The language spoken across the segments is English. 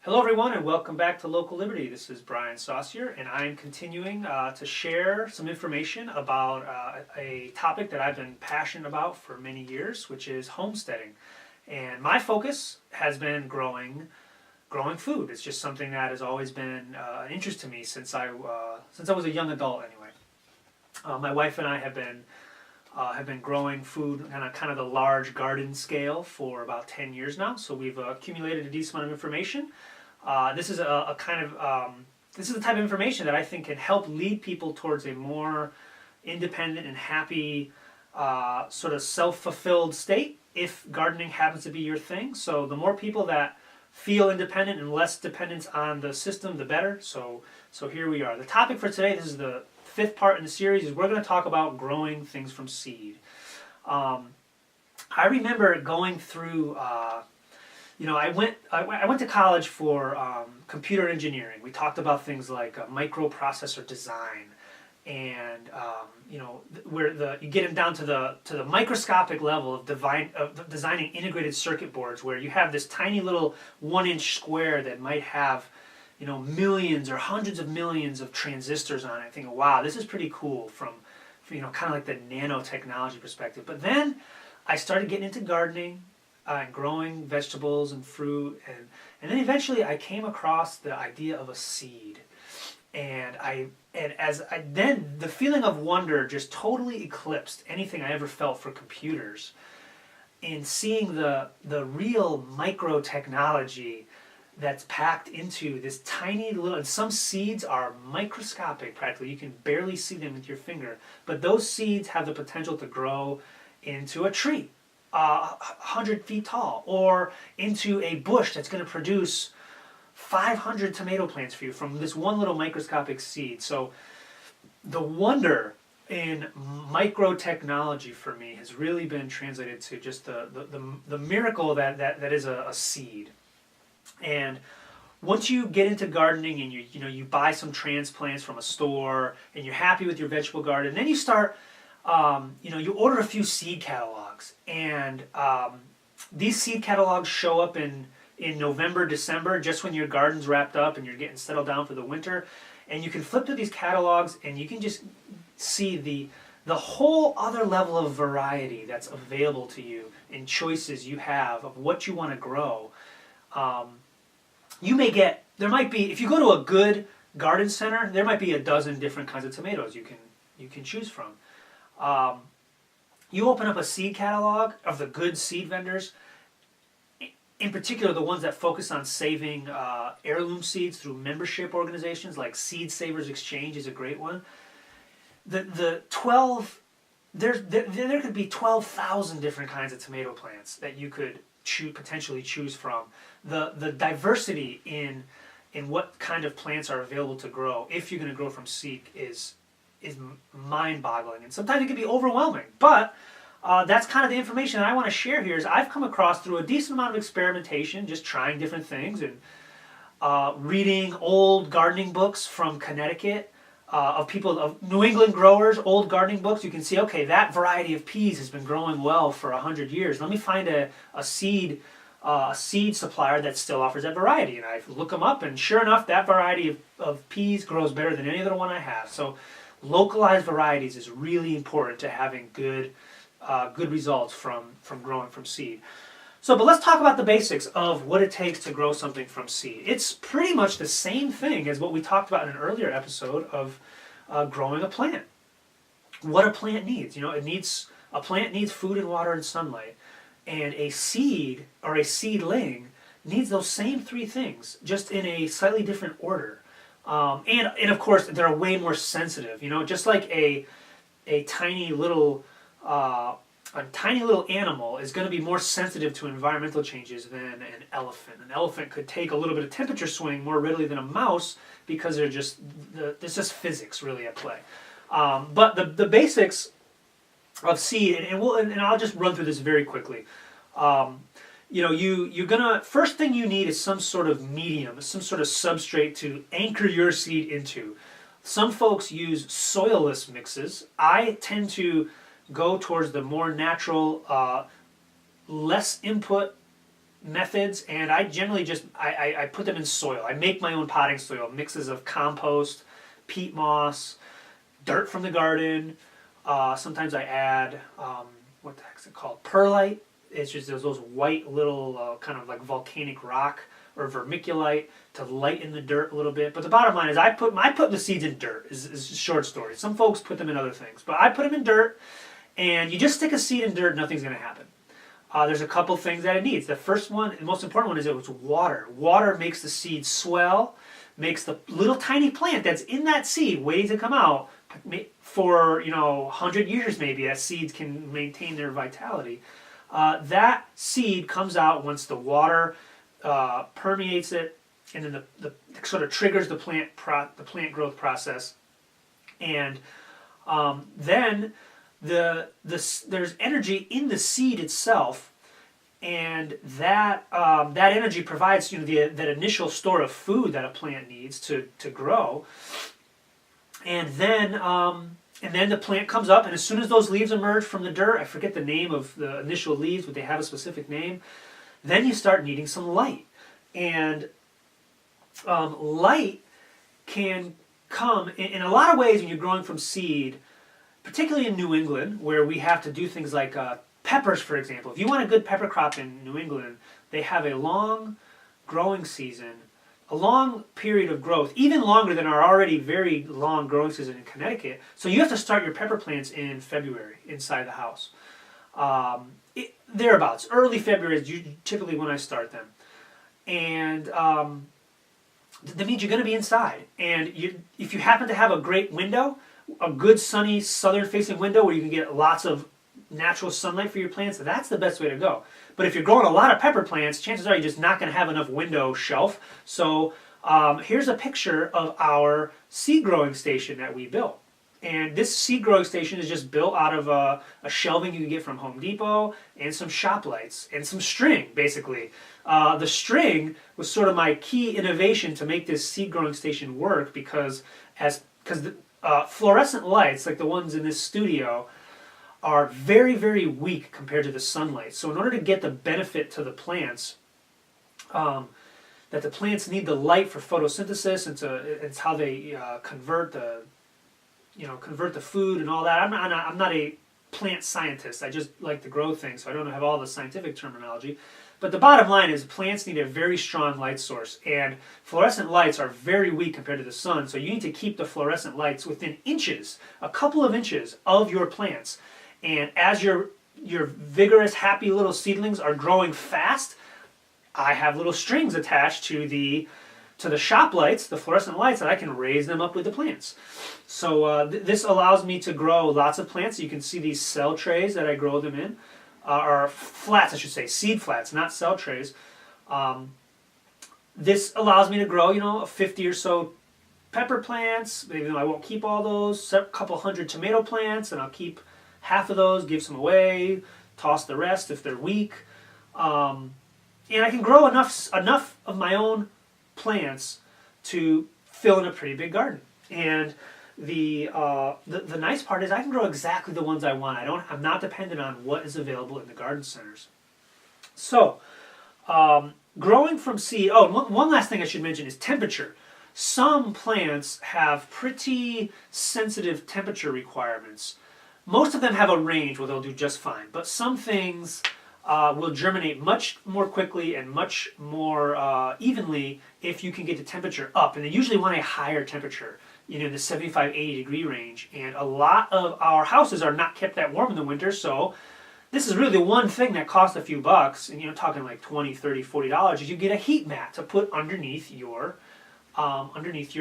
Hello everyone and welcome back to Local Liberty. This is Brian Saucier and I'm continuing to share some information about a topic that I've been passionate about for many years, which is homesteading. And my focus has been growing food. It's just something that has always been an interest to me since I was a young adult anyway. My wife and I have been growing food on a kind of the large garden scale for about 10 years now, so we've accumulated a decent amount of information. This is this is the type of information that I think can help lead people towards a more independent and happy, sort of self-fulfilled state if gardening happens to be your thing. So the more people that feel independent and less dependence on the system, the better. So here we are. The topic for today, this is the fifth part in the series, is we're going to talk about growing things from seed. I remember going through. I went to college for computer engineering. We talked about things like microprocessor design, and where you get down to the microscopic level of designing integrated circuit boards, where you have this tiny little 1-inch square that might have millions or hundreds of millions of transistors on it. Thinking, wow, this is pretty cool from kind of like the nanotechnology perspective. But then I started getting into gardening. And growing vegetables and fruit, and then eventually I came across the idea of a seed, and then the feeling of wonder just totally eclipsed anything I ever felt for computers, in seeing the real micro technology that's packed into this tiny little, and some seeds are microscopic practically, you can barely see them with your finger, but those seeds have the potential to grow into a tree. 100 feet tall, or into a bush that's going to produce 500 tomato plants for you from this one little microscopic seed. So the wonder in micro technology for me has really been translated to just the miracle that is a seed. And once you get into gardening and you buy some transplants from a store and you're happy with your vegetable garden, then you start you order a few seed catalogs, and these seed catalogs show up in November, December, just when your garden's wrapped up and you're getting settled down for the winter. And you can flip through these catalogs and you can just see the whole other level of variety that's available to you and choices you have of what you want to grow. There might be, if you go to a good garden center, there might be a dozen different kinds of tomatoes you can choose from. You open up a seed catalog of the good seed vendors, in particular the ones that focus on saving heirloom seeds through membership organizations like Seed Savers Exchange is a great one. There could be 12,000 different kinds of tomato plants that you could potentially choose from. The diversity in what kind of plants are available to grow if you're going to grow from seed is mind-boggling, and sometimes it can be overwhelming. But that's kind of the information that I want to share here. Is I've come across through a decent amount of experimentation, just trying different things, and reading old gardening books from Connecticut of New England growers, old gardening books. You can see, okay, that variety of peas has been growing well for 100 years. Let me find a seed supplier that still offers that variety, and I look them up, and sure enough, that variety of peas grows better than any other one I have. So localized varieties is really important to having good results from growing from seed. But let's talk about the basics of what it takes to grow something from seed. It's pretty much the same thing as what we talked about in an earlier episode of growing a plant. What a plant needs. A plant needs food and water and sunlight. And a seed or a seedling needs those same three things, just in a slightly different order. And of course, they're way more sensitive. Just like a tiny little animal is going to be more sensitive to environmental changes than an elephant. An elephant could take a little bit of temperature swing more readily than a mouse because there's just physics really at play. But the basics of seed, and I'll just run through this very quickly. First thing you need is some sort of medium, some sort of substrate to anchor your seed into. Some folks use soilless mixes. I tend to go towards the more natural, less input, methods, and I generally just I put them in soil. I make my own potting soil, mixes of compost, peat moss, dirt from the garden. Sometimes I add what the heck's it called? Perlite. It's just those white little kind of like volcanic rock or vermiculite to lighten the dirt a little bit. But the bottom line is I put the seeds in dirt. Is a short story. Some folks put them in other things, but I put them in dirt. And you just stick a seed in dirt, nothing's going to happen. There's a couple things that it needs. The first one, the most important one, is it was water. Water makes the seed swell, makes the little tiny plant that's in that seed waiting to come out for 100 years maybe. That seeds can maintain their vitality. That seed comes out once the water permeates it, and then the sort of triggers the plant growth process, and then there's energy in the seed itself, and that energy provides that initial store of food that a plant needs to grow, and then the plant comes up, and as soon as those leaves emerge from the dirt, I forget the name of the initial leaves, but they have a specific name. Then you start needing some light, and light can come in a lot of ways when you're growing from seed. Particularly in New England, where we have to do things like peppers, for example. If you want a good pepper crop in New England, they have a long growing season, a long period of growth, even longer than our already very long growing season in Connecticut. So you have to start your pepper plants in February inside the house. Thereabouts, early February is typically when I start them. And that means you're going to be inside. And if you happen to have a great window, a good sunny southern-facing window where you can get lots of natural sunlight for your plants, that's the best way to go. But if you're growing a lot of pepper plants, chances are you're just not going to have enough window shelf. So here's a picture of our seed growing station that we built. And this seed growing station is just built out of a shelving you can get from Home Depot and some shop lights and some string, basically. The string was sort of my key innovation to make this seed growing station work because fluorescent lights, like the ones in this studio, are very, very weak compared to the sunlight. So in order to get the benefit to the plants, that the plants need the light for photosynthesis, and it's how they convert the food and all that. I'm not a plant scientist. I just like to grow things, so I don't have all the scientific terminology. But the bottom line is plants need a very strong light source, and fluorescent lights are very weak compared to the sun, so you need to keep the fluorescent lights within inches, a couple of inches of your plants. And as your vigorous, happy little seedlings are growing fast, I have little strings attached to the shop lights, the fluorescent lights, and I can raise them up with the plants. So this allows me to grow lots of plants. You can see these cell trays that I grow them in. Or flats, I should say, seed flats, not cell trays. This allows me to grow, 50 or so pepper plants. Maybe I won't keep all those. A couple hundred tomato plants, and I'll keep half of those, give some away, toss the rest if they're weak. And I can grow enough of my own plants to fill in a pretty big garden. And the nice part is I can grow exactly the ones I want. I'm not dependent on what is available in the garden centers. So, growing from seed. Oh, one last thing I should mention is temperature. Some plants have pretty sensitive temperature requirements. Most of them have a range where they'll do just fine, but some things will germinate much more quickly and much more evenly if you can get the temperature up. And they usually want a higher temperature, in the 75, 80 degree range. And a lot of our houses are not kept that warm in the winter, so this is really the one thing that costs a few bucks, and talking like $20, $30, $40, is you get a heat mat to put underneath your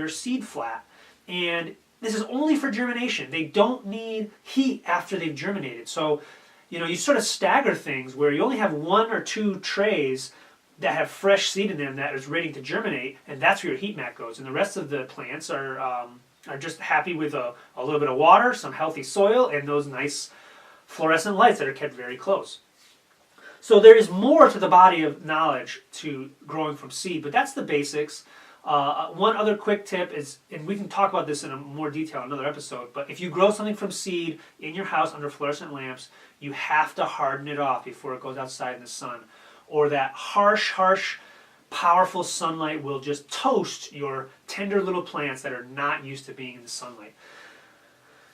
seed flat. And this is only for germination. They don't need heat after they've germinated. So, you sort of stagger things where you only have 1 or 2 trays that have fresh seed in them that is ready to germinate, and that's where your heat mat goes. And the rest of the plants are just happy with a little bit of water, some healthy soil, and those nice fluorescent lights that are kept very close. So there is more to the body of knowledge to growing from seed, but that's the basics. One other quick tip is, and we can talk about this in more detail in another episode, but if you grow something from seed in your house under fluorescent lamps, you have to harden it off before it goes outside in the sun. or that harsh, powerful sunlight will just toast your tender little plants that are not used to being in the sunlight.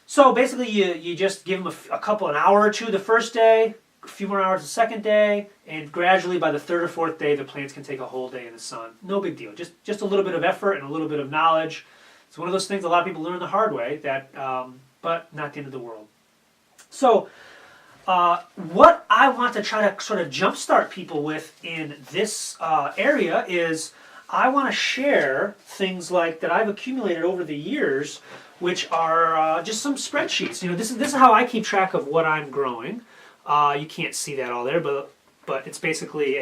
So basically you just give them an hour or two the first day, a few more hours the second day, and gradually by the third or fourth day the plants can take a whole day in the sun. No big deal, just a little bit of effort and a little bit of knowledge. It's one of those things a lot of people learn the hard way, but not the end of the world. So what I want to try to sort of jumpstart people with in this area is I want to share things like that I've accumulated over the years, which are just some spreadsheets. This is how I keep track of what I'm growing. You can't see that all there, but it's basically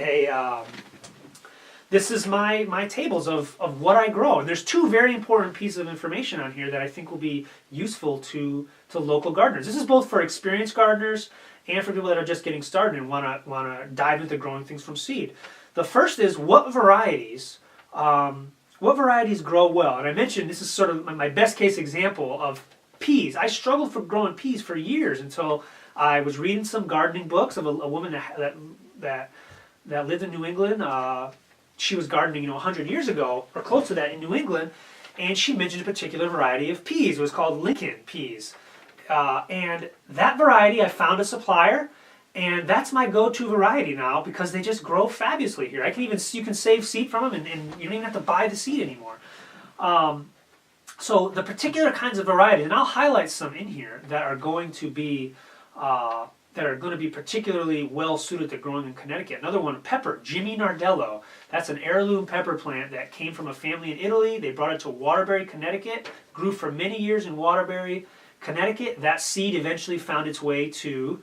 this is my tables of what I grow. And there's two very important pieces of information on here that I think will be useful to local gardeners. This is both for experienced gardeners and for people that are just getting started and want to dive into growing things from seed. The first is what varieties grow well. And I mentioned this is sort of my best case example of peas. I struggled for growing peas for years until I was reading some gardening books of a woman that lived in New England. She was gardening 100 years ago or close to that in New England, and she mentioned a particular variety of peas. It was called Lincoln peas. And that variety, I found a supplier, and that's my go-to variety now because they just grow fabulously here. You can save seed from them, and you don't even have to buy the seed anymore. So the particular kinds of varieties, and I'll highlight some in here that are going to be particularly well suited to growing in Connecticut. Another one, pepper, Jimmy Nardello. That's an heirloom pepper plant that came from a family in Italy. They brought it to Waterbury, Connecticut, grew for many years in Waterbury, Connecticut. That seed eventually found its way to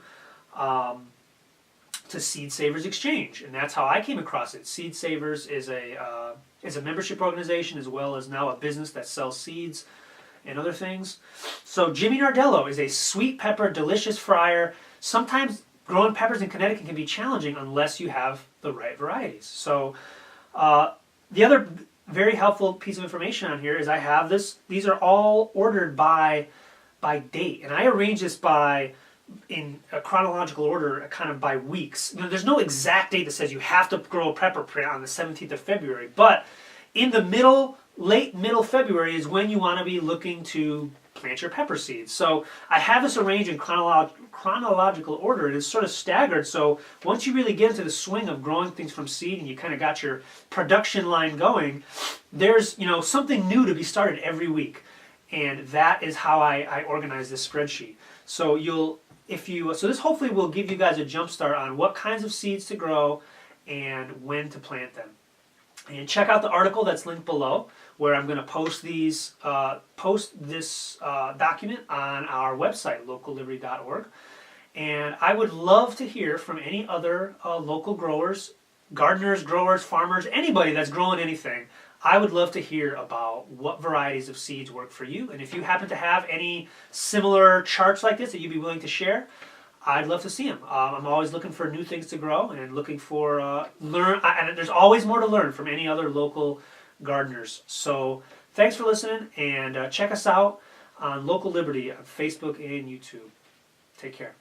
Seed Savers Exchange, and that's how I came across it. Seed Savers is a membership organization as well as now a business that sells seeds and other things. So Jimmy Nardello is a sweet pepper, delicious fryer. Sometimes growing peppers in Connecticut can be challenging unless you have the right varieties. So the other very helpful piece of information on here is I have this. These are all ordered by date, and I arrange this in a chronological order, kind of by weeks. There's no exact date that says you have to grow a pepper plant on the 17th of February, but in the late middle February is when you want to be looking to plant your pepper seeds. So I have this arranged in chronological order. It is sort of staggered, so once you really get into the swing of growing things from seed and you kind of got your production line going, there's something new to be started every week. And that is how I organize this spreadsheet. So this hopefully will give you guys a jump start on what kinds of seeds to grow and when to plant them. And check out the article that's linked below, where I'm going to post this document on our website, localliberty.org. And I would love to hear from any other local growers, gardeners, growers, farmers, anybody that's growing anything. I would love to hear about what varieties of seeds work for you. And if you happen to have any similar charts like this that you'd be willing to share, I'd love to see them. I'm always looking for new things to grow and looking for and there's always more to learn from any other local gardeners. So thanks for listening, and check us out on Local Liberty on Facebook and YouTube. Take care.